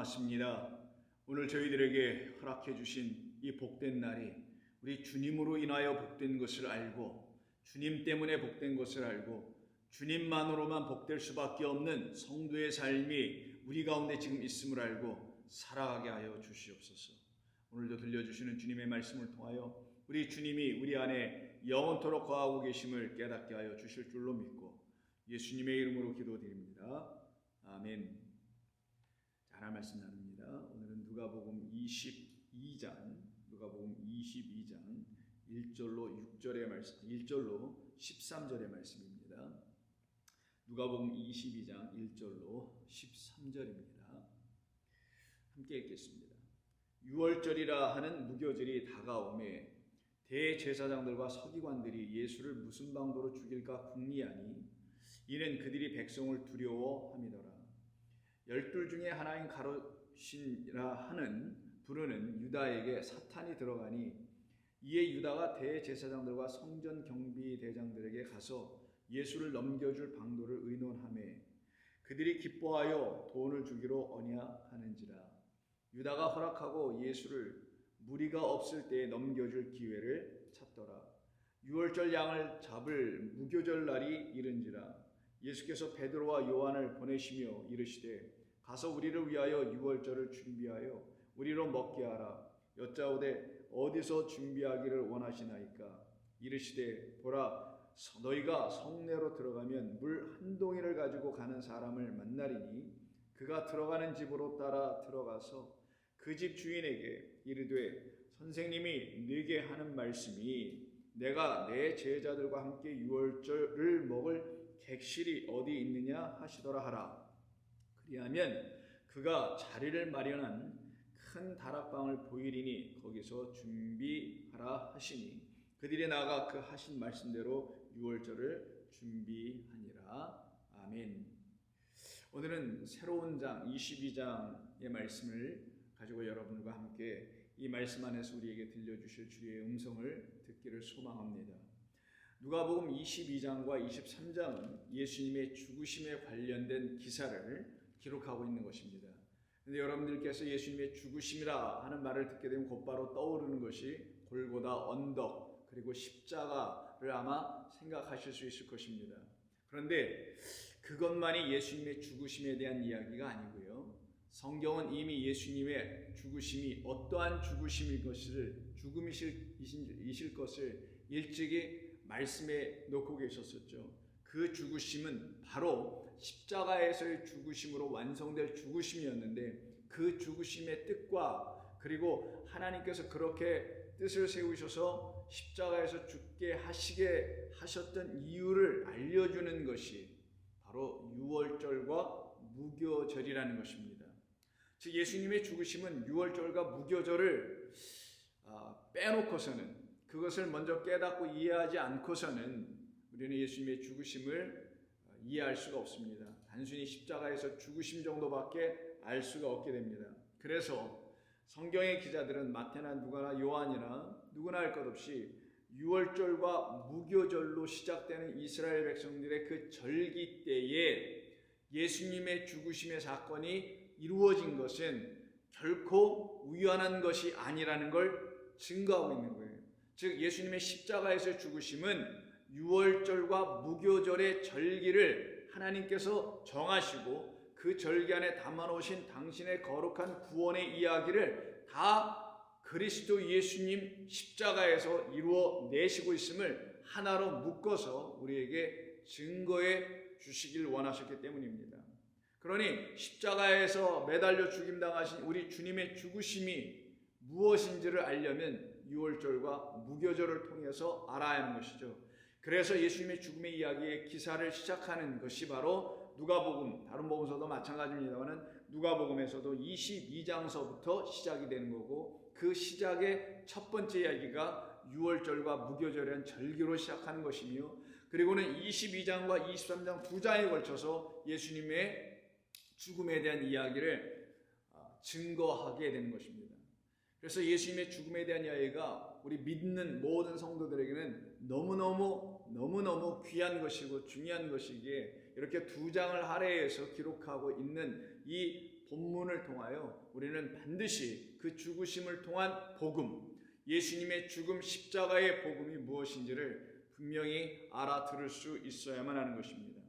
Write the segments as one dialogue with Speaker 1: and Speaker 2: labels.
Speaker 1: 고맙습니다. 오늘 저희들에게 허락해 주신 이 복된 날이 우리 주님으로 인하여 복된 것을 알고, 주님 때문에 복된 것을 알고, 주님만으로만 복될 수밖에 없는 성도의 삶이 우리 가운데 지금 있음을 알고 살아가게 하여 주시옵소서. 오늘도 들려주시는 주님의 말씀을 통하여 우리 주님이 우리 안에 영원토록 거하고 계심을 깨닫게 하여 주실 줄로 믿고 예수님의 이름으로 기도드립니다. 아멘. 자, 하나 말씀 나눕니다. 오늘은 누가복음 22장 1절로 6절의 말씀, 1절로 13절의 말씀입니다. 누가복음 22장 1절로 13절입니다. 함께 읽겠습니다. 유월절이라 하는 무교절이 다가오매 대제사장들과 서기관들이 예수를 무슨 방도로 죽일까 궁리하니 이는 그들이 백성을 두려워함이더라. 12 중에 하나인 가롯신이라 하는 부르는 유다에게 사탄이 들어가니 이에 유다가 대제사장들과 성전 경비대장들에게 가서 예수를 넘겨줄 방도를 의논하매 그들이 기뻐하여 돈을 주기로 언약하는지라. 유다가 허락하고 예수를 무리가 없을 때에 넘겨줄 기회를 찾더라. 유월절 양을 잡을 무교절 날이 이른지라. 예수께서 베드로와 요한을 보내시며 이르시되 가서 우리를 위하여 유월절을 준비하여 우리로 먹게 하라. 여짜오되 어디서 준비하기를 원하시나이까. 이르시되 보라, 너희가 성내로 들어가면 물 한 동이를 가지고 가는 사람을 만나리니 그가 들어가는 집으로 따라 들어가서 그 집 주인에게 이르되 선생님이 네게 하는 말씀이 내가 내 제자들과 함께 유월절을 먹을 객실이 어디 있느냐 하시더라 하라. 그리하면 그가 자리를 마련한 큰 다락방을 보이리니 거기서 준비하라 하시니 그들이 나가 그 하신 말씀대로 유월절을 준비하니라. 아멘. 오늘은 새로운 장 22장의 말씀을 가지고 여러분과 함께 이 말씀 안에서 우리에게 들려주실 주의 음성을 듣기를 소망합니다. 누가복음 22장과 23장은 예수님의 죽으심에 관련된 기사를 기록하고 있는 것입니다. 그런데 여러분들께서 예수님의 죽으심이라 하는 말을 듣게 되면 곧바로 떠오르는 것이 골고다 언덕 그리고 십자가를 아마 생각하실 수 있을 것입니다. 그런데 그것만이 예수님의 죽으심에 대한 이야기가 아니고요. 성경은 이미 예수님의 죽으심이 어떠한 죽으심일 것을 일찍이 말씀해 놓고 계셨었죠. 그 죽으심은 바로 십자가에서의 죽으심으로 완성될 죽으심이었는데 그 죽으심의 뜻과 그리고 하나님께서 그렇게 뜻을 세우셔서 십자가에서 죽게 하시게 하셨던 이유를 알려주는 것이 바로 유월절과 무교절이라는 것입니다. 즉 예수님의 죽으심은 유월절과 무교절을 빼놓고서는 그것을 먼저 깨닫고 이해하지 않고서는 우리는 예수님의 죽으심을 이해할 수가 없습니다. 단순히 십자가에서 죽으심 정도밖에 알 수가 없게 됩니다. 그래서 성경의 기자들은 마태나 누가나 요한이나 누구나 할 것 없이 유월절과 무교절로 시작되는 이스라엘 백성들의 그 절기 때에 예수님의 죽으심의 사건이 이루어진 것은 결코 우연한 것이 아니라는 걸 증거하고 있는 거예요. 즉 예수님의 십자가에서 죽으심은 유월절과 무교절의 절기를 하나님께서 정하시고 그 절기 안에 담아놓으신 당신의 거룩한 구원의 이야기를 다 그리스도 예수님 십자가에서 이루어내시고 있음을 하나로 묶어서 우리에게 증거해 주시길 원하셨기 때문입니다. 그러니 십자가에서 매달려 죽임당하신 우리 주님의 죽으심이 무엇인지를 알려면 유월절과 무교절을 통해서 알아야 하는 것이죠. 그래서 예수님의 죽음의 이야기의 기사를 시작하는 것이 바로 누가복음, 다른 복음서도 마찬가지입니다만 누가복음에서도 22장서부터 시작이 되는 거고 그 시작의 첫 번째 이야기가 유월절과 무교절이라는 절기로 시작하는 것이며 그리고는 22장과 23장 두 장에 걸쳐서 예수님의 죽음에 대한 이야기를 증거하게 되는 것입니다. 그래서 예수님의 죽음에 대한 이야기가 우리 믿는 모든 성도들에게는 너무너무 귀한 것이고 중요한 것이기에 이렇게 두 장을 할애해서 기록하고 있는 이 본문을 통하여 우리는 반드시 그 죽으심을 통한 복음, 예수님의 죽음 십자가의 복음이 무엇인지를 분명히 알아들을 수 있어야만 하는 것입니다.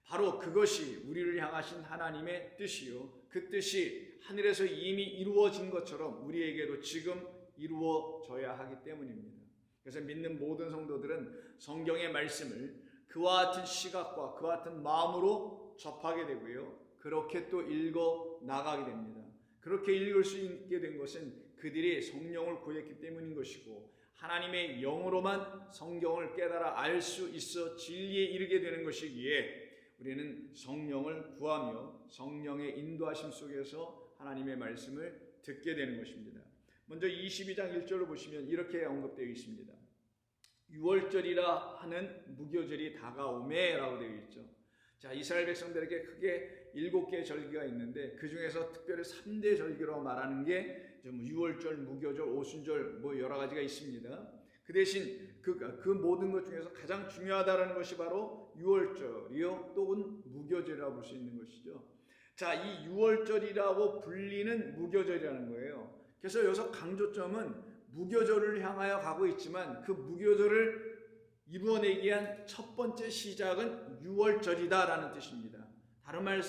Speaker 1: 바로 그것이 우리를 향하신 하나님의 뜻이요, 그 뜻이 하늘에서 이미 이루어진 것처럼 우리에게도 지금 이루어져야 하기 때문입니다. 그래서 믿는 모든 성도들은 성경의 말씀을 그와 같은 시각과 그와 같은 마음으로 접하게 되고요, 그렇게 또 읽어 나가게 됩니다. 그렇게 읽을 수 있게 된 것은 그들이 성령을 구했기 때문인 것이고, 하나님의 영으로만 성경을 깨달아 알 수 있어 진리에 이르게 되는 것이기에 우리는 성령을 구하며 성령의 인도하심 속에서 하나님의 말씀을 듣게 되는 것입니다. 먼저 22장 1절을 보시면 이렇게 언급되어 있습니다. 유월절이라 하는 무교절이 다가오매 라고 되어 있죠. 자, 이스라엘 백성들에게 크게 7개의 절기가 있는데 그 중에서 특별히 3대 절기로 말하는 게 유월절, 무교절, 오순절 여러 가지가 있습니다. 그 대신 그 모든 것 중에서 가장 중요하다는 것이 바로 유월절이요, 또는 무교절이라고 볼 수 있는 것이죠. 자, 이 유월절이라고 불리는 무교절이라는 거예요. 그래서 여기서 강조점은 무교절을 향하여 가고 있지만 그 무교절을 이루어내기 위한 첫 번째 시작은 유월절이다라는 뜻입니다. 다른 말로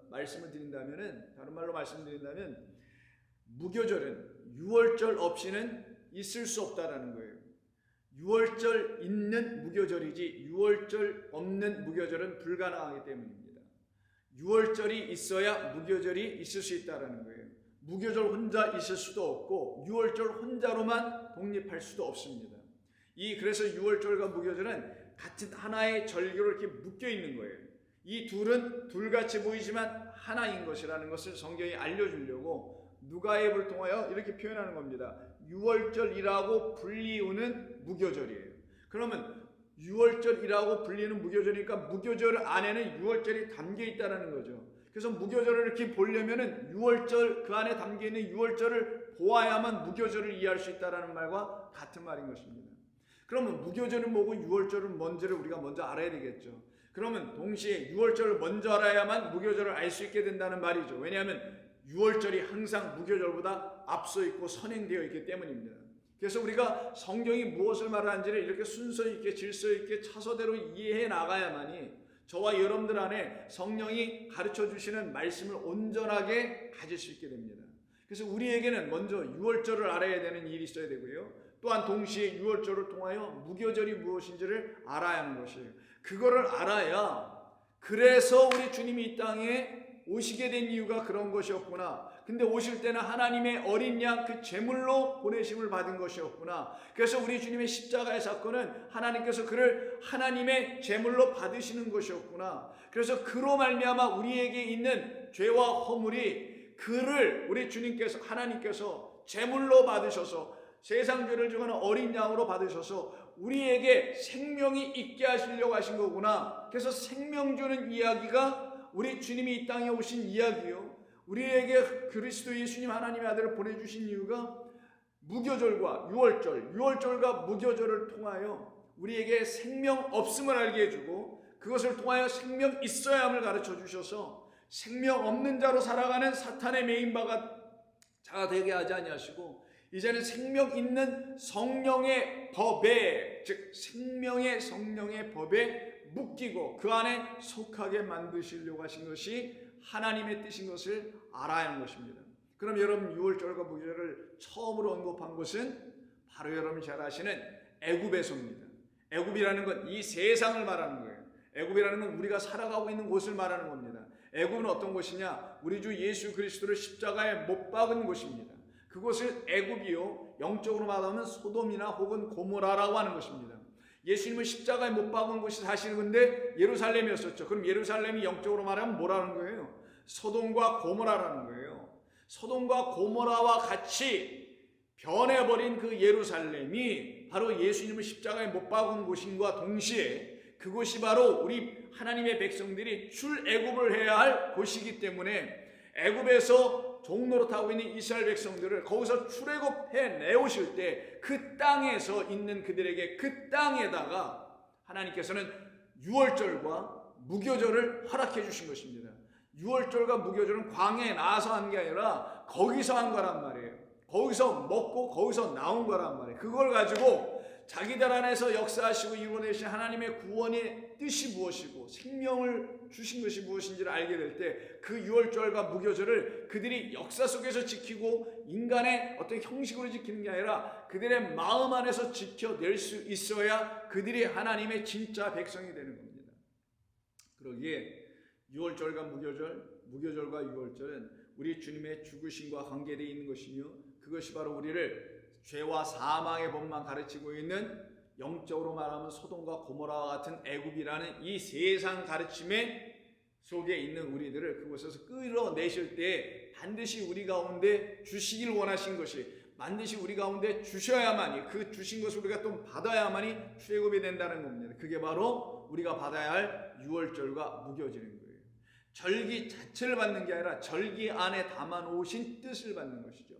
Speaker 1: 말씀드린다면 무교절은 유월절 없이는 있을 수 없다라는 거예요. 유월절 있는 무교절이지 유월절 없는 무교절은 불가능하기 때문입니다. 유월절이 있어야 무교절이 있을 수 있다라는 거예요. 무교절 혼자 있을 수도 없고 유월절 혼자로만 독립할 수도 없습니다. 그래서 유월절과 무교절은 같은 하나의 절기로 이렇게 묶여 있는 거예요. 이 둘은 둘같이 보이지만 하나인 것이라는 것을 성경이 알려주려고 누가앱을 통하여 이렇게 표현하는 겁니다. 유월절이라고 불리우는 무교절이에요. 그러면 유월절이라고 불리는 무교절이니까 무교절 안에는 유월절이 담겨 있다는 거죠. 그래서 무교절을 이렇게 보려면은 유월절, 그 안에 담겨 있는 유월절을 보아야만 무교절을 이해할 수 있다는 말과 같은 말인 것입니다. 그러면 무교절은 뭐고 유월절은 뭔지를 우리가 먼저 알아야 되겠죠. 그러면 동시에 유월절을 먼저 알아야만 무교절을 알 수 있게 된다는 말이죠. 왜냐하면 유월절이 항상 무교절보다 앞서 있고 선행되어 있기 때문입니다. 그래서 우리가 성경이 무엇을 말하는지를 이렇게 순서 있게 질서 있게 차서대로 이해해 나가야만이 저와 여러분들 안에 성령이 가르쳐 주시는 말씀을 온전하게 가질 수 있게 됩니다. 그래서 우리에게는 먼저 유월절을 알아야 되는 일이 있어야 되고요, 또한 동시에 유월절을 통하여 무교절이 무엇인지를 알아야 하는 것이에요. 그거를 알아야, 그래서 우리 주님이 이 땅에 오시게 된 이유가 그런 것이었구나. 근데 오실 때는 하나님의 어린 양 그 제물로 보내심을 받은 것이었구나. 그래서 우리 주님의 십자가의 사건은 하나님께서 그를 하나님의 제물로 받으시는 것이었구나. 그래서 그로 말미암아 우리에게 있는 죄와 허물이 그를 우리 주님께서, 하나님께서 제물로 받으셔서 세상 죄를 중하는 어린 양으로 받으셔서 우리에게 생명이 있게 하시려고 하신 거구나. 그래서 생명 주는 이야기가 우리 주님이 이 땅에 오신 이야기요, 우리에게 그리스도 예수님 하나님의 아들을 보내주신 이유가 무교절과 유월절과 무교절을 통하여 우리에게 생명 없음을 알게 해주고 그것을 통하여 생명 있어야 함을 가르쳐 주셔서 생명 없는 자로 살아가는 사탄의 메인 자가 되게 하지 아니하시고 이제는 생명 있는 성령의 법에, 즉 성령의 법에 묶이고 그 안에 속하게 만드시려고 하신 것이 하나님의 뜻인 것을 알아야 하는 것입니다. 그럼 여러분, 유월절과 무교절을 처음으로 언급한 것은 바로 여러분이 잘 아시는 애굽에서입니다. 애굽이라는 건 이 세상을 말하는 거예요. 애굽이라는 건 우리가 살아가고 있는 곳을 말하는 겁니다. 애굽은 어떤 곳이냐? 우리 주 예수 그리스도를 십자가에 못 박은 곳입니다. 그곳을 애굽이요, 영적으로 말하면 소돔이나 혹은 고모라라고 하는 것입니다. 예수님을 십자가에 못 박은 곳이 사실 근데 예루살렘이었었죠. 그럼 예루살렘이 영적으로 말하면 뭐라는 거예요? 소돔과 고모라라는 거예요. 소돔과 고모라와 같이 변해버린 그 예루살렘이 바로 예수님을 십자가에 못 박은 곳인과 동시에 그곳이 바로 우리 하나님의 백성들이 출애굽을 해야 할 곳이기 때문에 애굽에서 종노릇하고 있는 이스라엘 백성들을 거기서 출애굽해 내오실 때 그 땅에서 있는 그들에게 그 땅에다가 하나님께서는 유월절과 무교절을 허락해 주신 것입니다. 유월절과 무교절은 광야에 나와서 한 게 아니라 거기서 한 거란 말이에요. 거기서 먹고 거기서 나온 거란 말이에요. 그걸 가지고 자기들 안에서 역사하시고 이루어내신 하나님의 구원의 뜻이 무엇이고 생명을 주신 것이 무엇인지를 알게 될 때 그 유월절과 무교절을 그들이 역사 속에서 지키고 인간의 어떤 형식으로 지키는 게 아니라 그들의 마음 안에서 지켜낼 수 있어야 그들이 하나님의 진짜 백성이 되는 겁니다. 그러기에 유월절과 무교절과 유월절은 우리 주님의 죽으심과 관계되어 있는 것이며 그것이 바로 우리를 죄와 사망의 법만 가르치고 있는 영적으로 말하면 소돔과 고모라와 같은 애굽이라는 이 세상 가르침의 속에 있는 우리들을 그곳에서 끌어내실 때 반드시 우리 가운데 주시길 원하신 것이 반드시 우리 가운데 주셔야만이 그 주신 것을 우리가 또 받아야만이 출애굽이 된다는 겁니다. 그게 바로 우리가 받아야 할 유월절과 무교절인 거예요. 절기 자체를 받는 게 아니라 절기 안에 담아놓으신 뜻을 받는 것이죠.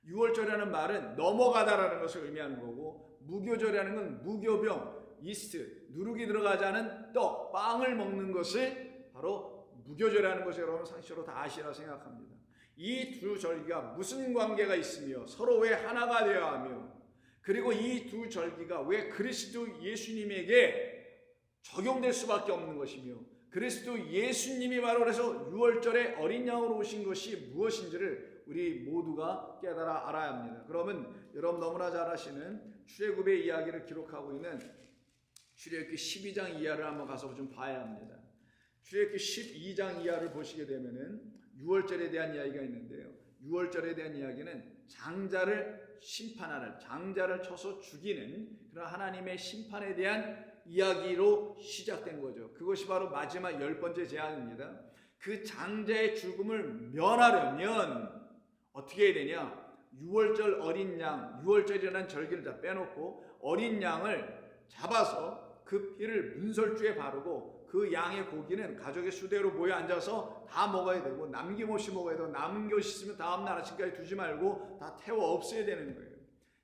Speaker 1: 유월절이라는 말은 넘어가다라는 것을 의미하는 거고 무교절이라는 건 무교병, 이스트, 누룩이 들어가지 않은 떡, 빵을 먹는 것을 바로 무교절이라는 것을 여러분 상식적으로 다 아시라 생각합니다. 이 두 절기가 무슨 관계가 있으며 서로 왜 하나가 되어야 하며 그리고 이 두 절기가 왜 그리스도 예수님에게 적용될 수밖에 없는 것이며 그리스도 예수님이 바로 그래서 유월절에 어린 양으로 오신 것이 무엇인지를 우리 모두가 깨달아 알아야 합니다. 그러면 여러분 너무나 잘 아시는 출애굽의 이야기를 기록하고 있는 출애굽기 12장 이하를 한번 가서 좀 봐야 합니다. 출애굽기 12장 이하를 보시게 되면은 유월절에 대한 이야기가 있는데요. 유월절에 대한 이야기는 장자를 심판하는, 장자를 쳐서 죽이는 그런 하나님의 심판에 대한 이야기로 시작된 거죠. 그것이 바로 마지막 10번째 재앙입니다. 그 장자의 죽음을 면하려면 어떻게 해야 되냐? 유월절 어린 양, 유월절이라는 절기를 다 빼놓고 어린 양을 잡아서 그 피를 문설주에 바르고 그 양의 고기는 가족의 수대로 모여 앉아서 다 먹어야 되고 남김없이 먹어야 되고 남은 것이 있으면 다음날 아침까지 두지 말고 다 태워 없애야 되는 거예요.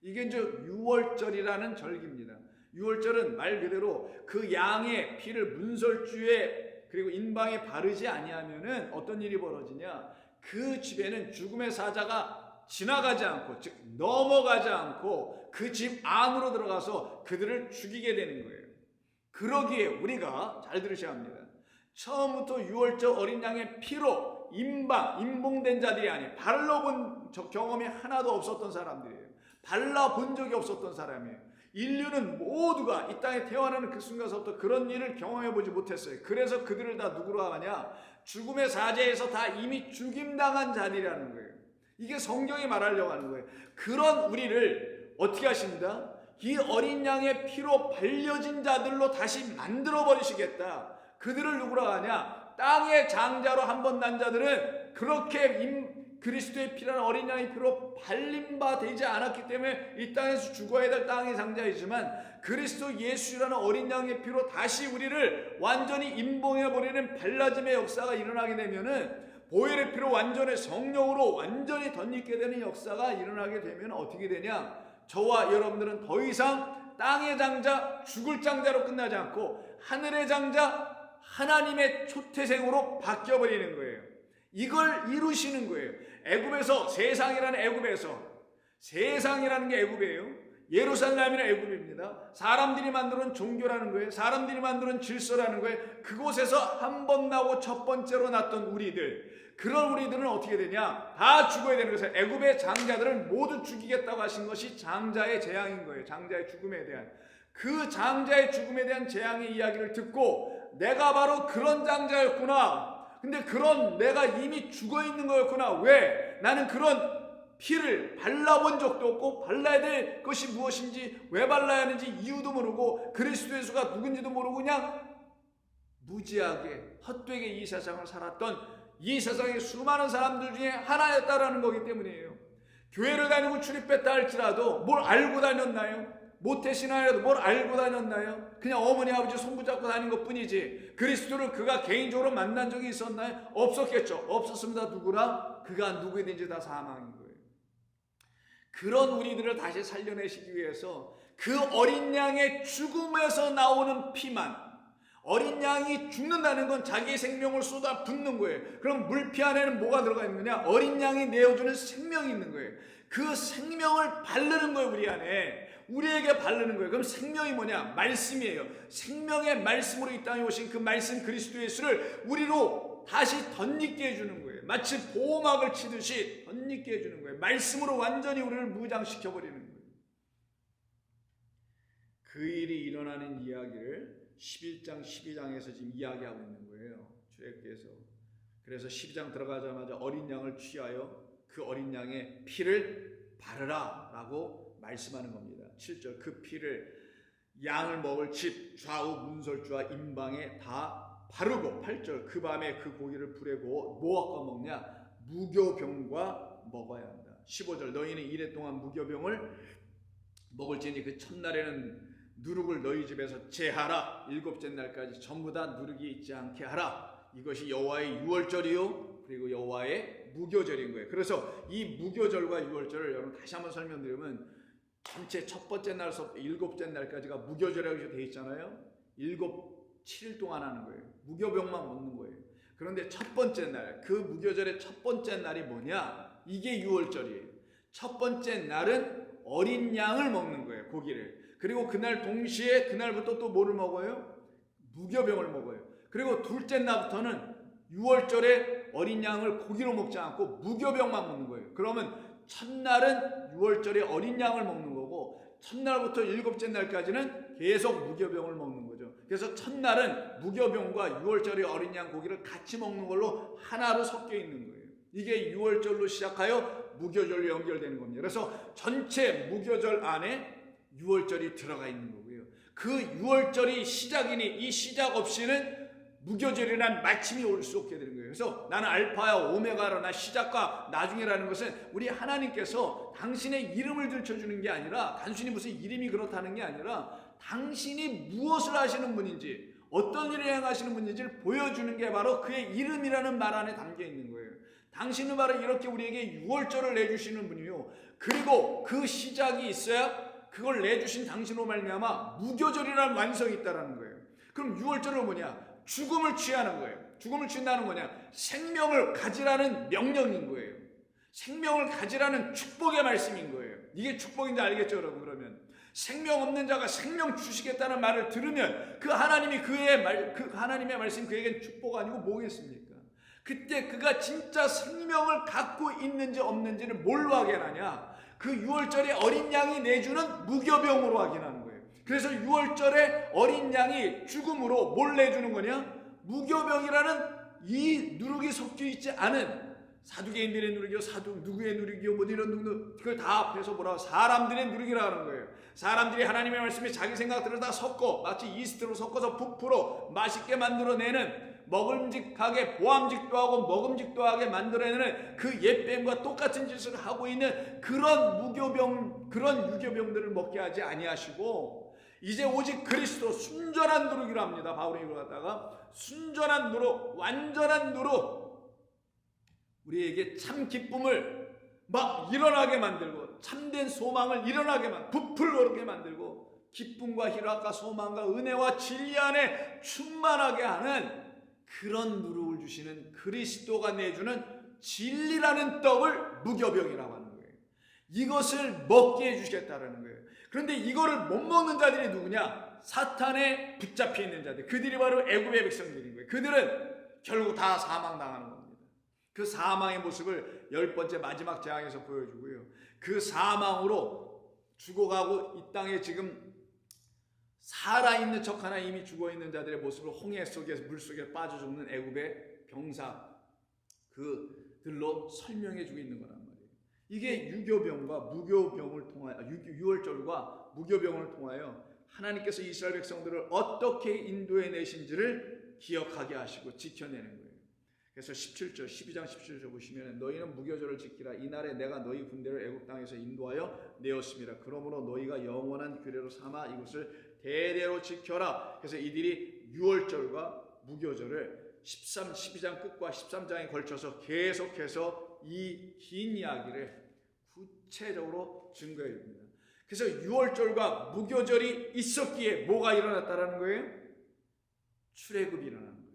Speaker 1: 이게 이제 유월절이라는 절기입니다. 유월절은 말 그대로 그 양의 피를 문설주에 그리고 인방에 바르지 아니하면은 어떤 일이 벌어지냐? 그 집에는 죽음의 사자가 지나가지 않고 즉 넘어가지 않고 그 집 안으로 들어가서 그들을 죽이게 되는 거예요. 그러기에 우리가 잘 들으셔야 합니다. 처음부터 유월절 어린 양의 피로 임봉된 자들이 아니에요. 발라본 경험이 하나도 없었던 사람들이에요. 발라본 적이 없었던 사람이에요. 인류는 모두가 이 땅에 태어나는 그 순간서부터 그런 일을 경험해보지 못했어요. 그래서 그들을 다 누구로 하냐? 죽음의 사자에서 다 이미 죽임당한 자들이라는 거예요. 이게 성경이 말하려고 하는 거예요. 그런 우리를 어떻게 하십니다? 이 어린 양의 피로 발려진 자들로 다시 만들어버리시겠다. 그들을 누구로 하냐? 땅의 장자로 한 번 난 자들은 그렇게 그리스도의 피라는 어린 양의 피로 발린 바 되지 않았기 때문에 이 땅에서 죽어야 될 땅의 장자이지만 그리스도 예수라는 어린 양의 피로 다시 우리를 완전히 임봉해버리는 발라짐의 역사가 일어나게 되면은 보혈의 피로 완전히 성령으로 완전히 덧입게 되는 역사가 일어나게 되면 어떻게 되냐? 저와 여러분들은 더 이상 땅의 장자, 죽을 장자로 끝나지 않고 하늘의 장자, 하나님의 초태생으로 바뀌어버리는 거예요. 이걸 이루시는 거예요. 애굽에서 세상이라는 애굽에서 세상이라는 게 애굽이에요. 예루살렘이라는 애굽입니다. 사람들이 만드는 종교라는 거예요. 사람들이 만드는 질서라는 거예요. 그곳에서 한 번 나고 첫 번째로 났던 우리들, 그런 우리들은 어떻게 되냐? 다 죽어야 되는 것을 애굽의 장자들을 모두 죽이겠다고 하신 것이 장자의 재앙인 거예요. 장자의 죽음에 대한 그 장자의 죽음에 대한 재앙의 이야기를 듣고 내가 바로 그런 장자였구나. 근데 그런 내가 이미 죽어 있는 거였구나. 왜? 나는 그런 피를 발라본 적도 없고 발라야 될 것이 무엇인지 왜 발라야 하는지 이유도 모르고 그리스도 예수가 누군지도 모르고 그냥 무지하게 헛되게 이 세상을 살았던 이 세상의 수많은 사람들 중에 하나였다라는 거기 때문이에요. 교회를 다니고 출입했다 할지라도 뭘 알고 다녔나요? 모태신앙이라도 뭘 알고 다녔나요? 그냥 어머니 아버지 손붙잡고 다닌 것뿐이지 그리스도를 그가 개인적으로 만난 적이 있었나요? 없었겠죠. 없었습니다. 누구라? 그가 누구든지 다 사망인 거예요. 그런 우리들을 다시 살려내시기 위해서 그 어린 양의 죽음에서 나오는 피만, 어린 양이 죽는다는 건 자기의 생명을 쏟아 붓는 거예요. 그럼 물피 안에는 뭐가 들어가 있는 거냐? 어린 양이 내어주는 생명이 있는 거예요. 그 생명을 바르는 거예요. 우리 안에. 우리에게 바르는 거예요. 그럼 생명이 뭐냐? 말씀이에요. 생명의 말씀으로 이 땅에 오신 그 말씀 그리스도 예수를 우리로 다시 덧입게 해주는 거예요. 마치 보호막을 치듯이 덧입게 해주는 거예요. 말씀으로 완전히 우리를 무장시켜버리는 거예요. 그 일이 일어나는 이야기를 11장, 12장에서 지금 이야기하고 있는 거예요. 출애굽기에서. 그래서 12장 들어가자마자 어린 양을 취하여 그 어린 양의 피를 바르라 라고 말씀하는 겁니다. 7절 그 피를 양을 먹을 집 좌우 문설주와 임방에 다 바르고 8절 그 밤에 그 고기를 불에 구워 뭐와 먹냐? 무교병과 먹어야 한다. 15절 너희는 이래 동안 무교병을 먹을지니 그 첫날에는 누룩을 너희 집에서 제하라. 일곱째 날까지 전부 다 누룩이 있지 않게 하라. 이것이 여호와의 유월절이요 그리고 여호와의 무교절인 거예요. 그래서 이 무교절과 유월절을 여러분 다시 한번 설명드리면 전체 첫 번째 날부터 일곱째 날까지가 무교절이라고 되어 있잖아요. 7일 동안 하는 거예요. 무교병만 먹는 거예요. 그런데 첫 번째 날, 그 무교절의 첫 번째 날이 뭐냐? 이게 유월절이에요. 첫 번째 날은 어린 양을 먹는 거예요. 고기를. 그리고 그날 동시에 그날부터 또 뭐를 먹어요? 무교병을 먹어요. 그리고 둘째 날부터는 유월절에 어린 양을 고기로 먹지 않고 무교병만 먹는 거예요. 그러면 첫날은 유월절에 어린 양을 먹는 거고 첫날부터 일곱째 날까지는 계속 무교병을 먹는 거죠. 그래서 첫날은 무교병과 유월절에 어린 양 고기를 같이 먹는 걸로 하나로 섞여 있는 거예요. 이게 유월절로 시작하여 무교절로 연결되는 겁니다. 그래서 전체 무교절 안에 유월절이 들어가 있는 거고요. 그 유월절이 시작이니 이 시작 없이는 무교절이란 마침이 올 수 없게 되는 거예요. 그래서 나는 알파야 오메가라 나 시작과 나중이라는 것은 우리 하나님께서 당신의 이름을 들춰주는 게 아니라 단순히 무슨 이름이 그렇다는 게 아니라 당신이 무엇을 하시는 분인지 어떤 일을 행하시는 분인지를 보여주는 게 바로 그의 이름이라는 말 안에 담겨 있는 거예요. 당신은 바로 이렇게 우리에게 유월절을 내주시는 분이요. 그리고 그 시작이 있어야 그걸 내주신 당신으로 말미암아 무교절이라는 완성이 있다는 거예요. 그럼 유월절은 뭐냐? 죽음을 취하는 거예요. 죽음을 취한다는 거냐? 생명을 가지라는 명령인 거예요. 생명을 가지라는 축복의 말씀인 거예요. 이게 축복인지 알겠죠, 여러분? 그러면 생명 없는 자가 생명 주시겠다는 말을 들으면 그 하나님이 그 하나님의 말씀이 그에겐 축복 아니고 뭐겠습니까? 그때 그가 진짜 생명을 갖고 있는지 없는지를 뭘로 확인하냐? 그 유월절에 어린 양이 내주는 무교병으로 확인하는 거예요. 그래서 유월절에 어린 양이 죽음으로 뭘 내주는 거냐? 무교병이라는 이 누룩이 섞여 있지 않은 사두개인들의 누룩이요, 누구의 누룩이요, 뭐 이런 누룩, 그걸 다 합해서 뭐라고 사람들의 누룩이라 하는 거예요. 사람들이 하나님의 말씀에 자기 생각들을 다 섞어 마치 이스트로 섞어서 부풀어 맛있게 만들어내는 먹음직하게 보암직도 하고 먹음직도 하게 만들어내는 그 옛뱀과 똑같은 짓을 하고 있는 그런 무교병, 그런 유교병들을 먹게 하지 아니하시고 이제 오직 그리스도 순전한 누룩이라 합니다. 바울이 이걸 갖다가 순전한 누룩, 완전한 누룩, 우리에게 참 기쁨을 막 일어나게 만들고 참된 소망을 일어나게 부풀게 만들고 기쁨과 희락과 소망과 은혜와 진리 안에 충만하게 하는 그런 누룩을 주시는 그리스도가 내주는 진리라는 떡을 무교병이라고 하는 거예요. 이것을 먹게 해주시겠다라는 거예요. 그런데 이거를 못 먹는 자들이 누구냐? 사탄에 붙잡혀 있는 자들. 그들이 바로 애굽의 백성들인 거예요. 그들은 결국 다 사망당하는 겁니다. 그 사망의 모습을 10번째 마지막 재앙에서 보여주고요. 그 사망으로 죽어가고 이 땅에 지금 살아있는 척 하나 이미 죽어있는 자들의 모습을 홍해 속에서 물속에 빠져 죽는 애굽의 병사 그들로 설명해주고 있는 거란 말이에요. 이게 유교병과 무교병을 통하여 유월절과 무교병을 통하여 하나님께서 이스라엘 백성들을 어떻게 인도해 내신지를 기억하게 하시고 지켜내는 거예요. 그래서 17절, 12장 17절 보시면 너희는 무교절을 지키라. 이날에 내가 너희 군대를 애굽 땅에서 인도하여 내었습니다. 그러므로 너희가 영원한 규례로 삼아 이것을 대대로 지켜라. 그래서 이들이 유월절과 무교절을 12장 끝과 13장에 걸쳐서 계속해서 이 긴 이야기를 구체적으로 증거해 줍니다. 그래서 유월절과 무교절이 있었기에 뭐가 일어났다라는 거예요? 출애굽이 일어나는 거예요.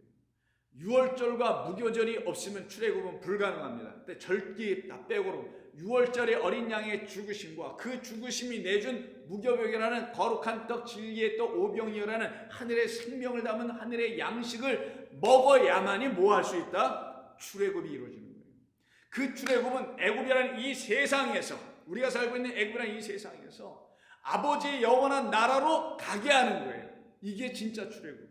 Speaker 1: 유월절과 무교절이 없으면 출애굽은 불가능합니다. 근데 절기 다 빼고로 유월절의 어린 양의 죽으심과 그 죽으심이 내준 무교병이라는 거룩한 떡, 진리의 떡, 오병이어라는 하늘의 생명을 담은 하늘의 양식을 먹어야만이 뭐 할 수 있다? 출애굽이 이루어지는 거예요. 그 출애굽은 애굽이라는 이 세상에서, 우리가 살고 있는 애굽이라는 이 세상에서 아버지의 영원한 나라로 가게 하는 거예요. 이게 진짜 출애굽이에요.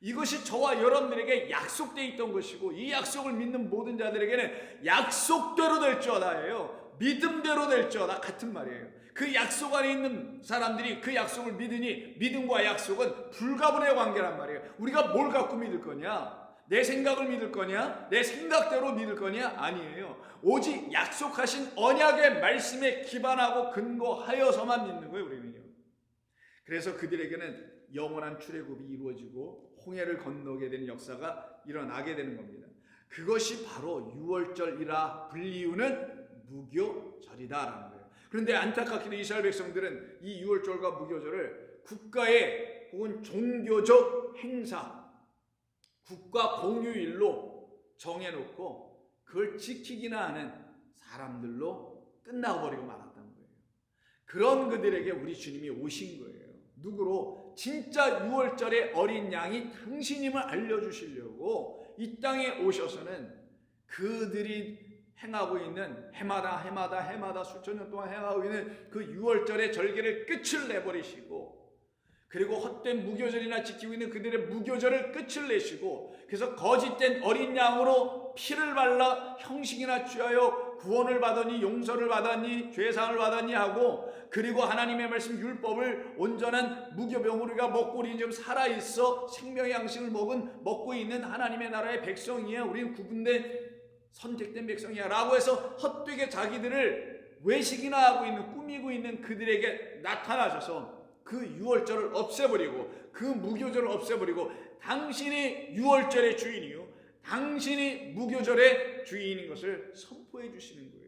Speaker 1: 이것이 저와 여러분들에게 약속되어 있던 것이고, 이 약속을 믿는 모든 자들에게는 약속대로 될지어다예요. 믿음대로 될지어다 같은 말이에요. 그 약속 안에 있는 사람들이 그 약속을 믿으니 믿음과 약속은 불가분의 관계란 말이에요. 우리가 뭘 갖고 믿을 거냐? 내 생각을 믿을 거냐? 내 생각대로 믿을 거냐? 아니에요. 오직 약속하신 언약의 말씀에 기반하고 근거하여서만 믿는 거예요, 우리는요. 그래서 그들에게는 영원한 출애굽이 이루어지고 홍해를 건너게 되는 역사가 일어나게 되는 겁니다. 그것이 바로 유월절이라 불리우는 무교절이다라는 거예요. 그런데 안타깝게도 이스라엘 백성들은 이 유월절과 무교절을 국가의 혹은 종교적 행사, 국가 공휴일로 정해놓고 그걸 지키기나 하는 사람들로 끝나고 버리고 말았다는 거예요. 그런 그들에게 우리 주님이 오신 거예요. 누구로? 진짜 유월절의 어린 양이 당신임을 알려주시려고 이 땅에 오셔서는 그들이 행하고 있는 해마다 수천 년 동안 행하고 있는 그 유월절의 절기를 끝을 내버리시고, 그리고 헛된 무교절이나 지키고 있는 그들의 무교절을 끝을 내시고, 그래서 거짓된 어린 양으로 피를 발라 형식이나 취하여 구원을 받았니, 용서를 받았니, 죄사함을 받았니 하고, 그리고 하나님의 말씀 율법을 온전한 무교병으로 우리가 먹고 우리는 지금 살아있어 생명의 양식을 먹고 있는 하나님의 나라의 백성이야, 우리는 구분된 선택된 백성이야 라고 해서 헛되게 자기들을 외식이나 하고 있는, 꾸미고 있는 그들에게 나타나셔서 그 유월절을 없애버리고 그 무교절을 없애버리고 당신이 유월절의 주인이요, 당신이 무교절의 주인인 것을 선포해 주시는 거예요.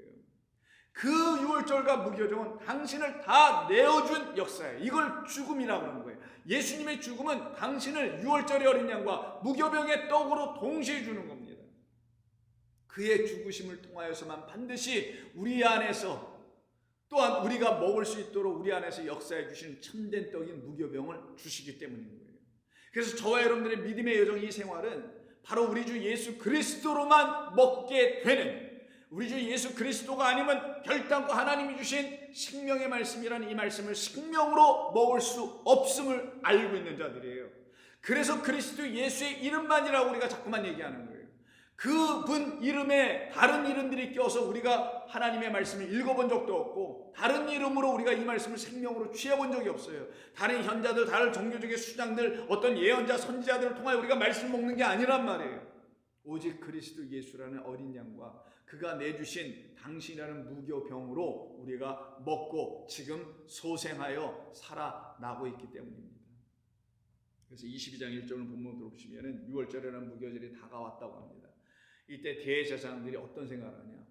Speaker 1: 그 유월절과 무교절은 당신을 다 내어준 역사예요. 이걸 죽음이라고 하는 거예요. 예수님의 죽음은 당신을 유월절의 어린 양과 무교병의 떡으로 동시에 주는 겁니다. 그의 죽으심을 통하여서만 반드시 우리 안에서 또한 우리가 먹을 수 있도록 우리 안에서 역사해 주신 참된 떡인 무교병을 주시기 때문인 거예요. 그래서 저와 여러분들의 믿음의 여정, 이 생활은 바로 우리 주 예수 그리스도로만 먹게 되는, 우리 주 예수 그리스도가 아니면 결단코 하나님이 주신 생명의 말씀이라는 이 말씀을 생명으로 먹을 수 없음을 알고 있는 자들이에요. 그래서 그리스도 예수의 이름만이라고 우리가 자꾸만 얘기하는 거예요. 그분 이름에 다른 이름들이 껴서 우리가 하나님의 말씀을 읽어본 적도 없고, 다른 이름으로 우리가 이 말씀을 생명으로 취해본 적이 없어요. 다른 현자들, 다른 종교적인 수장들, 어떤 예언자, 선지자들을 통하여 우리가 말씀 먹는 게 아니란 말이에요. 오직 그리스도 예수라는 어린 양과 그가 내주신 당신이라는 무교병으로 우리가 먹고 지금 소생하여 살아나고 있기 때문입니다. 그래서 22장 1절을 본문으로 보시면 유월절이라는 무교절이 다가왔다고 합니다. 이때 대제사장들이 어떤 생각을 하냐?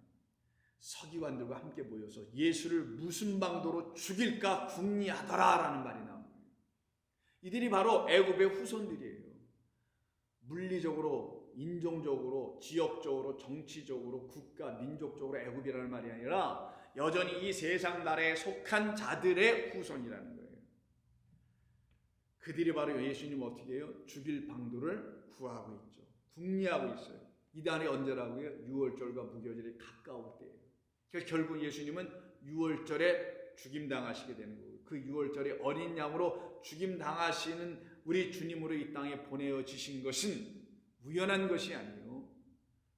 Speaker 1: 서기관들과 함께 모여서 예수를 무슨 방도로 죽일까 궁리하더라라는 말이 나옵니다. 이들이 바로 애굽의 후손들이에요. 물리적으로, 인종적으로, 지역적으로, 정치적으로, 국가, 민족적으로 애굽이라는 말이 아니라 여전히 이 세상 나라에 속한 자들의 후손이라는 거예요. 그들이 바로 예수님 어떻게 해요? 죽일 방도를 구하고 있죠. 궁리하고 있어요. 이날이 언제라고요? 유월절과 무교절이 가까울 때예요. 그래서 결국 예수님은 유월절에 죽임당하시게 되는 거예요. 그 유월절에 어린 양으로 죽임당하시는 우리 주님으로 이 땅에 보내어지신 것은 우연한 것이 아니에요.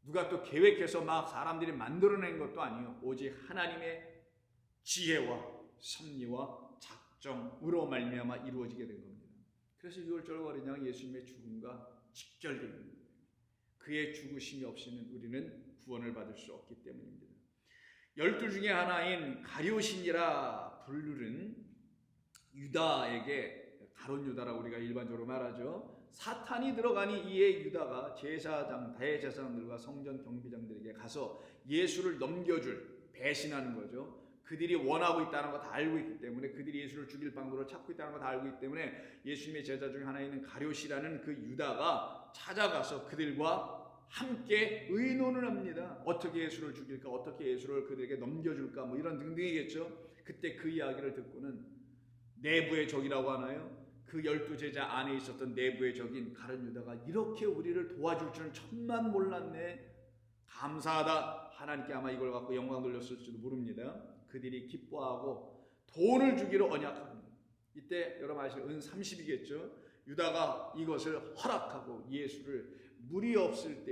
Speaker 1: 누가 또 계획해서 막 사람들이 만들어낸 것도 아니에요. 오직 하나님의 지혜와 섭리와 작정으로 말미암아 이루어지게 된 겁니다. 그래서 유월절 어린 양 예수님의 죽음과 직결되는 거예요. 그의 죽으심이 없이는 우리는 구원을 받을 수 없기 때문입니다. 12 중에 하나인 가룟신이라 부르는 유다에게, 가룟 유다라고 우리가 일반적으로 말하죠. 사탄이 들어가니 이에 유다가 제사장, 대제사장들과 성전 경비장들에게 가서 예수를 넘겨줄, 배신하는 거죠. 그들이 원하고 있다는 거 다 알고 있기 때문에, 그들이 예수를 죽일 방도를 찾고 있다는 거 다 알고 있기 때문에 예수님의 제자 중에 하나 있는 가룟이라는 그 유다가 찾아가서 그들과 함께 의논을 합니다. 어떻게 예수를 죽일까, 어떻게 예수를 그들에게 넘겨줄까, 뭐 이런 등등이겠죠. 그때 그 이야기를 듣고는 내부의 적이라고 하나요? 그 12제자 안에 있었던 내부의 적인 가룟 유다가 이렇게 우리를 도와줄 줄은 천만 몰랐네, 감사하다, 하나님께 아마 이걸 갖고 영광 돌렸을지도 모릅니다. 그들이 기뻐하고 돈을 주기로 언약합니다. 이때 여러분 아시죠? 은 30이겠죠. 유다가 이것을 허락하고 예수를 무리가 없을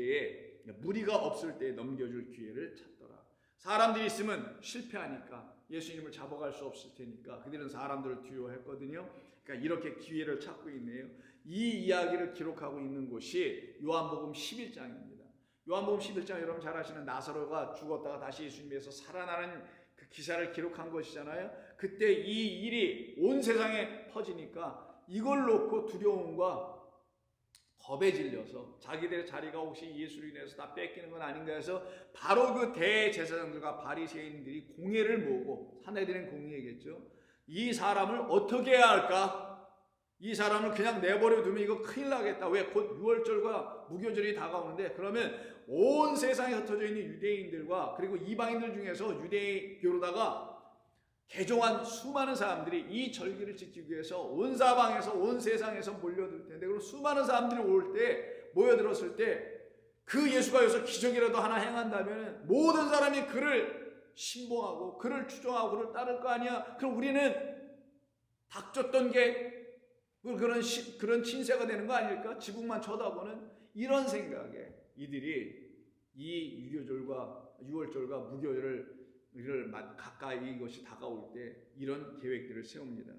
Speaker 1: 때에 넘겨줄 기회를 찾더라. 사람들이 있으면 실패하니까 예수님을 잡아갈 수 없을 테니까 그들은 사람들을 두려워했거든요. 그러니까 이렇게 기회를 찾고 있네요. 이 이야기를 기록하고 있는 곳이 요한복음 11장입니다. 요한복음 11장 여러분 잘 아시는 나사로가 죽었다가 다시 예수님에서 살아나는 그 기사를 기록한 것이잖아요. 그때 이 일이 온 세상에 퍼지니까 이걸 놓고 두려움과 겁에 질려서 자기들의 자리가 혹시 예수로 인해서 다 뺏기는 건 아닌가 해서 바로 그 대제사장들과 바리새인들이 공회를 모으고, 사내들은 공회겠죠. 이 사람을 어떻게 해야 할까? 이 사람을 그냥 내버려 두면 이거 큰일 나겠다. 왜? 곧 유월절과 무교절이 다가오는데, 그러면 온 세상에 흩어져 있는 유대인들과 그리고 이방인들 중에서 유대교로다가 개종한 수많은 사람들이 이 절기를 지키기 위해서 온 사방에서 온 세상에서 몰려들 텐데, 그리고 수많은 사람들이 모여들었을 때 그 예수가 여기서 기적이라도 하나 행한다면 모든 사람이 그를 신봉하고 그를 추종하고 그를 따를 거 아니야. 그럼 우리는 닥쳤던 게 그런 친세가 되는 거 아닐까? 지붕만 쳐다보는 이런 생각에 이들이 이 유월절과 무교절을 가까이 이것이 다가올 때 이런 계획들을 세웁니다.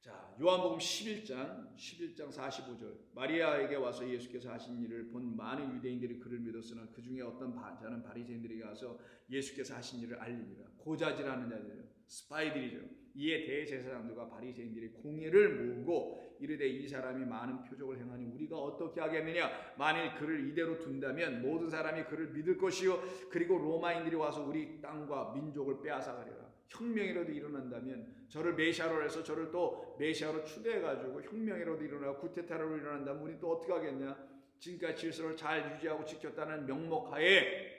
Speaker 1: 자, 요한복음 11장 45절. 마리아에게 와서 예수께서 하신 일을 본 많은 유대인들이 그를 믿었으나 그 중에 어떤 자는 바리새인들에게 가서 예수께서 하신 일을 알리니라. 고자질하는 자들이요, 스파이들이죠. 이에 대제사장들과 바리새인들이 공회를 모으고 이르되 이 사람이 많은 표적을 행하니 우리가 어떻게 하겠느냐? 만일 그를 이대로 둔다면 모든 사람이 그를 믿을 것이요, 그리고 로마인들이 와서 우리 땅과 민족을 빼앗아가리라. 혁명이라도 일어난다면, 저를 메시아로 해서 저를 또 메시아로 추대해가지고 혁명이라도 일어나고 구테타로 일어난다면 우리 또 어떻게 하겠냐? 지금까지 질서를 잘 유지하고 지켰다는 명목하에,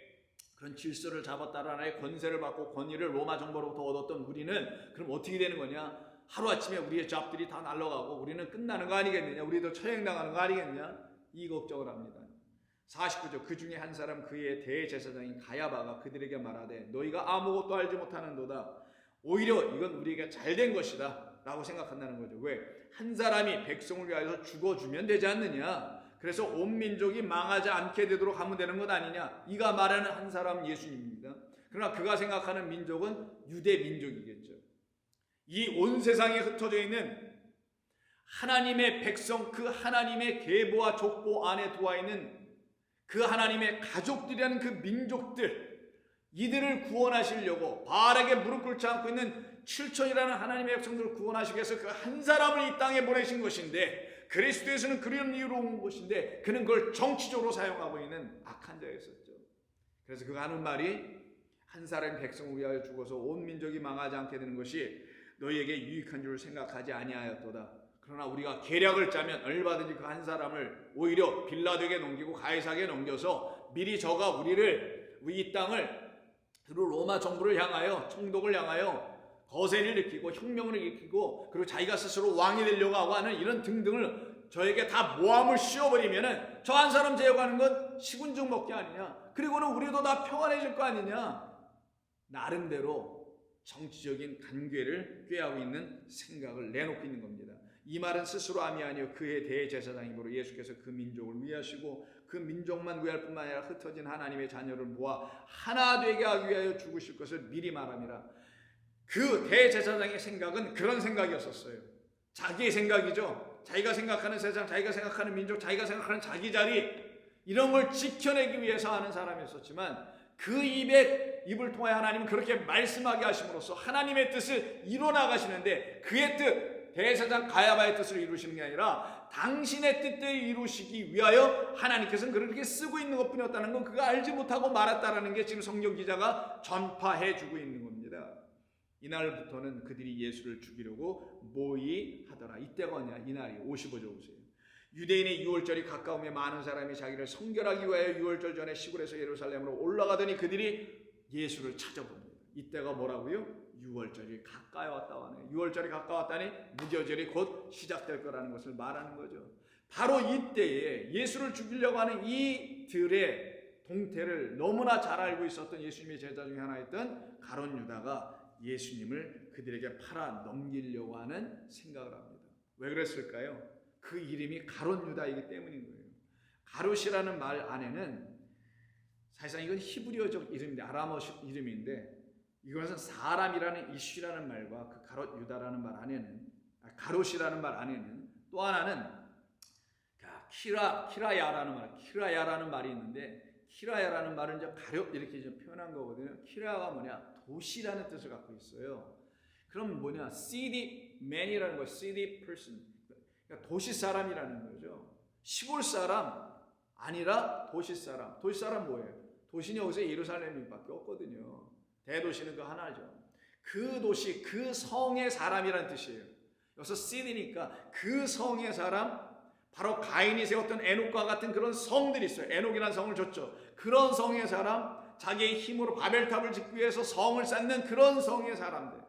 Speaker 1: 그런 질서를 잡았다는 하나의 권세를 받고 권위를 로마 정부로부터 얻었던 우리는 그럼 어떻게 되는 거냐? 하루아침에 우리의 잡들이 다 날아가고 우리는 끝나는 거 아니겠느냐? 우리도 처형당하는 거 아니겠냐? 이 걱정을 합니다. 49절. 그 중에 한 사람 그의 대제사장인 가야바가 그들에게 말하되 너희가 아무것도 알지 못하는도다. 오히려 이건 우리에게 잘된 것이다 라고 생각한다는 거죠. 왜? 한 사람이 백성을 위하여서 죽어주면 되지 않느냐? 그래서 온 민족이 망하지 않게 되도록 하면 되는 것 아니냐? 이가 말하는 한 사람 예수님입니다. 그러나 그가 생각하는 민족은 유대 민족이겠죠. 이 온 세상에 흩어져 있는 하나님의 백성, 그 하나님의 계보와 족보 안에 들어와 있는 그 하나님의 가족들이라는 그 민족들, 이들을 구원하시려고 바알에게 무릎 꿇지 않고 있는 7천이라는 하나님의 백성들을 구원하시기 위해서 그 한 사람을 이 땅에 보내신 것인데, 그리스도에서는 그런 이유로 온 것인데 그는 그걸 정치적으로 사용하고 있는 악한 자였었죠. 그래서 그가 하는 말이, 한 사람의 백성을 위하여 죽어서 온 민족이 망하지 않게 되는 것이 너희에게 유익한 줄 생각하지 아니하였도다. 그러나 우리가 계략을 짜면 얼마든지 그 한 사람을 오히려 빌라도에게 넘기고 가이사에게 넘겨서 미리 저가 우리를, 이 땅을, 그리고 로마 정부를 향하여, 총독을 향하여 거세를 일으키고 혁명을 일으키고 그리고 자기가 스스로 왕이 되려고 하고 하는 이런 등등을 저에게 다 모함을 씌워버리면은 저 한 사람 제거하는 건 시군증 먹기 아니냐? 그리고는 우리도 다 평안해질 거 아니냐? 나름대로 정치적인 간괴를 꾀하고 있는 생각을 내놓고 있는 겁니다. 이 말은 스스로 암이 아니요 그의 대제사장이므로 예수께서 그 민족을 위하시고 그 민족만 위할 뿐만 아니라 흩어진 하나님의 자녀를 모아 하나 되게 하기 위하여 죽으실 것을 미리 말함이라. 그 대제사장의 생각은 그런 생각이었었어요. 자기의 생각이죠. 자기가 생각하는 세상, 자기가 생각하는 민족, 자기가 생각하는 자기 자리, 이런 걸 지켜내기 위해서 하는 사람이었었지만 그 입을 통하여 하나님은 그렇게 말씀하게 하심으로써 하나님의 뜻을 이뤄나가시는데, 그의 뜻, 대제사장 가야바의 뜻을 이루시는 게 아니라 당신의 뜻대로 이루시기 위하여 하나님께서는 그렇게 쓰고 있는 것뿐이었다는 건 그가 알지 못하고 말았다라는 게 지금 성경 기자가 전파해 주고 있는 겁니다. 이날부터는 그들이 예수를 죽이려고 모의하더라. 이때가 언제냐? 이날이 55절 보세요. 유대인의 유월절이 가까우며 많은 사람이 자기를 성결하기 위하여 유월절 전에 시골에서 예루살렘으로 올라가더니 그들이 예수를 찾아봅니다. 이때가 뭐라고요? 유월절이 가까이 왔다고 하네요. 유월절이 가까웠다니 무교절이 곧 시작될 거라는 것을 말하는 거죠. 바로 이때에 예수를 죽이려고 하는 이들의 동태를 너무나 잘 알고 있었던 예수님의 제자 중에 하나였던 가룟 유다가 예수님을 그들에게 팔아 넘기려고 하는 생각을 합니다. 왜 그랬을까요? 그 이름이 가룟 유다이기 때문인 거예요. 가룟이라는 말 안에는 사실상 이건 히브리어적 이름인데, 아람어 이름인데, 이것은 사람이라는 이슈라는 말과 그 가롯 유다라는 말 안에는, 가롯이라는 말 안에는 또 하나는 키라야라는 말이 있는데, 키라야라는 말은 이제 가롯 이렇게 이제 표현한 거거든요. 키라야가 뭐냐? 도시라는 뜻을 갖고 있어요. 그럼 뭐냐? city man이라는 거예요. city person. 그러니까 도시 사람이라는 거죠. 시골 사람 아니라 도시 사람. 도시 사람 뭐예요? 도시는 여기서 예루살렘밖에 없거든요. 대도시는 그 하나죠. 그 도시, 그 성의 사람이라는 뜻이에요. 여기서 city니까 그 성의 사람, 바로 가인이 세웠던 에녹과 같은 그런 성들이 있어요. 에녹이라는 성을 줬죠. 그런 성의 사람, 자기의 힘으로 바벨탑을 짓기 위해서 성을 쌓는 그런 성의 사람들.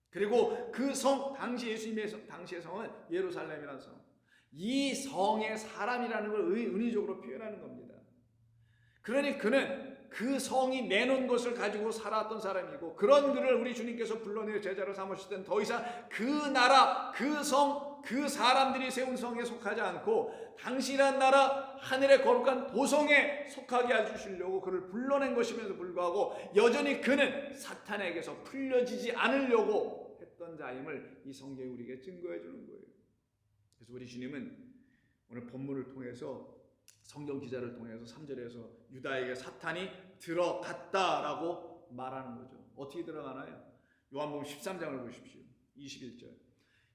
Speaker 1: 그리고 그 성, 당시 예수님의 당시의 성은 예루살렘이라는 성. 이 성의 사람이라는 걸 은의적으로 표현하는 겁니다. 그러니 그는 그 성이 내놓은 것을 가지고 살았던 사람이고, 그런 그를 우리 주님께서 불러내어 제자로 삼으실 때는 더 이상 그 나라, 그 성, 그 사람들이 세운 성에 속하지 않고 당신이란 나라, 하늘의 거룩한 도성에 속하게 해주시려고 그를 불러낸 것임에도 불구하고 여전히 그는 사탄에게서 풀려지지 않으려고 했던 자임을 이 성경이 우리에게 증거해 주는 거예요. 그래서 우리 주님은 오늘 본문을 통해서, 성경 기자를 통해서 3절에서 유다에게 사탄이 들어갔다라고 말하는 거죠. 어떻게 들어가나요? 요한복음 13장을 보십시오. 21절.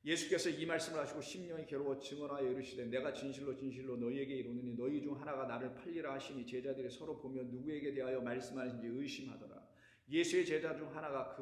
Speaker 1: 예수께서 이 말씀을 하시고 심령이 괴로워 증언하여 이르시되 내가 진실로 진실로 너희에게 이르노니 너희 중 하나가 나를 팔리라 하시니 제자들이 서로 보며 누구에게 대하여 말씀하신지 의심하더라. 예수의 제자 중 하나가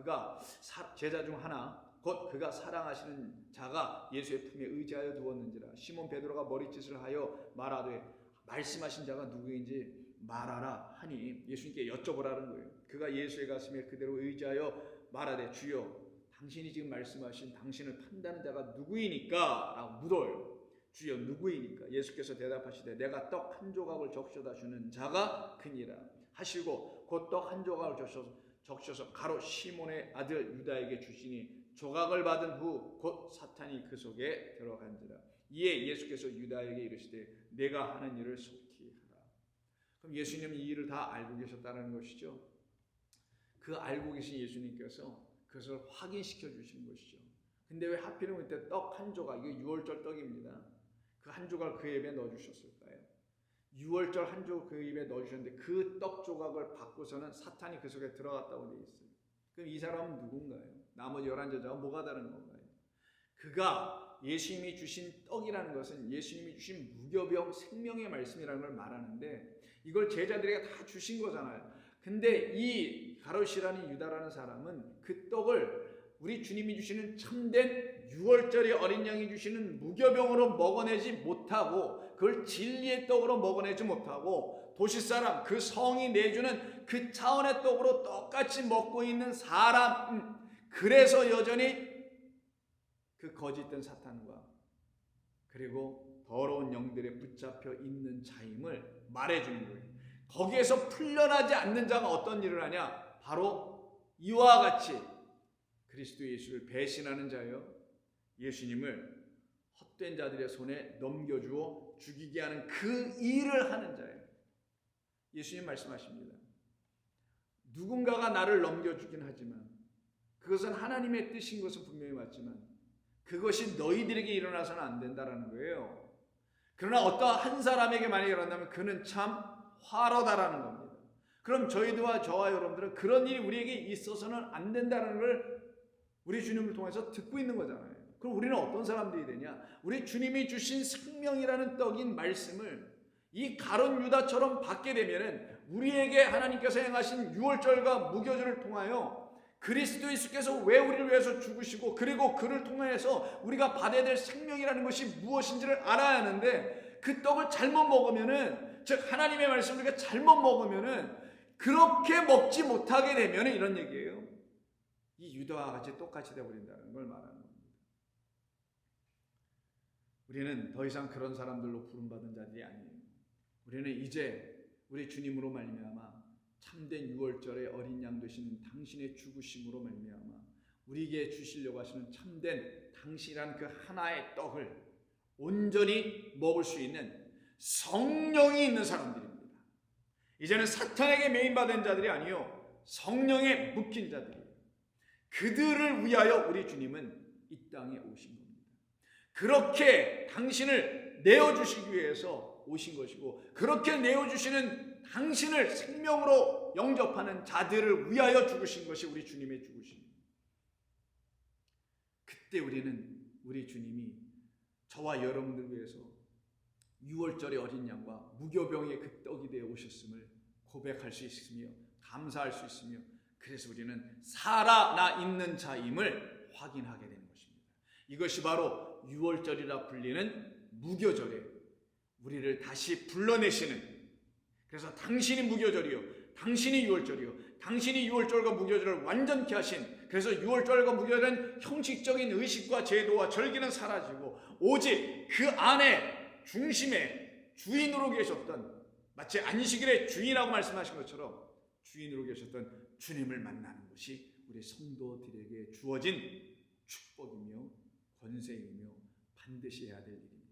Speaker 1: 곧 그가 사랑하시는 자가 예수의 품에 의지하여 누웠는지라. 시몬 베드로가 머리짓을 하여 말하되 말씀하신 자가 누구인지 말하라 하니 예수님께 여쭤보라는 거예요. 그가 예수의 가슴에 그대로 의지하여 말하되 주여 당신이 지금 말씀하신 당신을 판다는 자가 누구이니까? 라고 물어요. 주여 누구이니까? 예수께서 대답하시되 내가 떡 한 조각을 적셔다 주는 자가 그니라 하시고 곧 떡 한 조각을 적셔서 가롯 시몬의 아들 유다에게 주시니 조각을 받은 후 곧 사탄이 그 속에 들어간지라. 이에 예수께서 유다에게 이르시되 내가 하는 일을 속히 하라. 그럼 예수님은 이 일을 다 알고 계셨다는 것이죠. 그 알고 계신 예수님께서 그것을 확인시켜 주신 것이죠. 근데 왜 하필이면 그때 떡 한 조각, 이게 유월절 떡입니다. 그 한 조각 그 입에 넣어주셨을까요? 유월절 한 조각 그 입에 넣어주셨는데 그 떡 조각을 받고서는 사탄이 그 속에 들어갔다고 되어 있어요. 그럼 이 사람은 누군가요? 나머지 11제자와 뭐가 다른 건가요? 그가 예수님이 주신 떡이라는 것은 예수님이 주신 무교병 생명의 말씀이라는 걸 말하는데 이걸 제자들에게 다 주신 거잖아요. 근데 이 가롯이라는 유다라는 사람은 그 떡을 우리 주님이 주시는 참된 유월절의 어린 양이 주시는 무교병으로 먹어내지 못하고 그걸 진리의 떡으로 먹어내지 못하고 도시사람 그 성이 내주는 그 차원의 떡으로 똑같이 먹고 있는 사람, 그래서 여전히 그 거짓된 사탄과 그리고 더러운 영들에 붙잡혀 있는 자임을 말해주는 거예요. 거기에서 풀려나지 않는 자가 어떤 일을 하냐? 바로 이와 같이 그리스도 예수를 배신하는 자예요. 예수님을 헛된 자들의 손에 넘겨주어 죽이게 하는 그 일을 하는 자예요. 예수님 말씀하십니다. 누군가가 나를 넘겨주긴 하지만 그것은 하나님의 뜻인 것은 분명히 맞지만 그것이 너희들에게 일어나서는 안 된다라는 거예요. 그러나 어떤 한 사람에게 만약에 일어난다면 그는 참 화로다라는 겁니다. 그럼 저희와 저와 여러분들은 그런 일이 우리에게 있어서는 안 된다는 걸 우리 주님을 통해서 듣고 있는 거잖아요. 그럼 우리는 어떤 사람들이 되냐? 우리 주님이 주신 생명이라는 떡인 말씀을 이 가룟 유다처럼 받게 되면은 우리에게 하나님께서 행하신 유월절과 무교절을 통하여 그리스도 예수께서 왜 우리를 위해서 죽으시고 그리고 그를 통해서 우리가 받아야 될 생명이라는 것이 무엇인지를 알아야 하는데 그 떡을 잘못 먹으면은, 즉 하나님의 말씀을 우리가 잘못 먹으면은, 그렇게 먹지 못하게 되면은 이런 얘기예요. 이 유다와 같이 똑같이 되어버린다는 걸 말하는 겁니다. 우리는 더 이상 그런 사람들로 부름받은 자들이 아니에요. 우리는 이제 우리 주님으로 말미암아 참된 유월절의 어린 양 되시는 당신의 죽으심으로 말미암아 우리에게 주시려고 하시는 참된 당신이란 그 하나의 떡을 온전히 먹을 수 있는 성령이 있는 사람들입니다. 이제는 사탄에게 매인받은 자들이 아니요 성령에 묶인 자들이에요. 그들을 위하여 우리 주님은 이 땅에 오신 겁니다. 그렇게 당신을 내어주시기 위해서 오신 것이고, 그렇게 내어주시는 당신을 생명으로 영접하는 자들을 위하여 죽으신 것이 우리 주님의 죽으심입니다. 그때 우리는 우리 주님이 저와 여러분들 위해서 유월절의 어린 양과 무교병의 그 떡이 되어 오셨음을 고백할 수 있으며 감사할 수 있으며, 그래서 우리는 살아나 있는 자임을 확인하게 되는 것입니다. 이것이 바로 유월절이라 불리는 무교절에 우리를 다시 불러내시는, 그래서 당신이 무교절이요, 당신이 유월절이요, 당신이 유월절과 무교절을 완전케 하신, 그래서 유월절과 무교절은 형식적인 의식과 제도와 절기는 사라지고 오직 그 안에 중심에 주인으로 계셨던, 마치 안식일의 주인이라고 말씀하신 것처럼 주인으로 계셨던 주님을 만나는 것이 우리 성도들에게 주어진 축복이며 권세이며 반드시 해야 될 일입니다.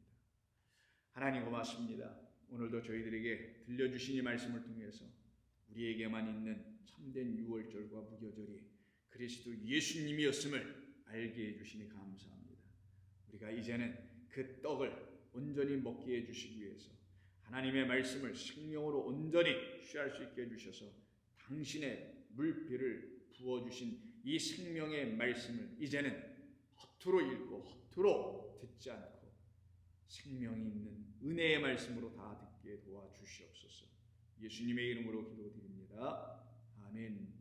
Speaker 1: 하나님 고맙습니다. 오늘도 저희들에게 들려주신 이 말씀을 통해서 우리에게만 있는 참된 유월절과 무교절이 그리스도 예수님이었음을 알게 해주시니 감사합니다. 우리가 이제는 그 떡을 온전히 먹게 해주시기 위해서 하나님의 말씀을 생명으로 온전히 취할 수 있게 해주셔서 당신의 물비를 부어주신 이 생명의 말씀을 이제는 허투루 읽고 허투루 듣지 않고 생명이 있는 은혜의 말씀으로 다 듣게 도와주시옵소서. 예수님의 이름으로 기도드립니다. 아멘.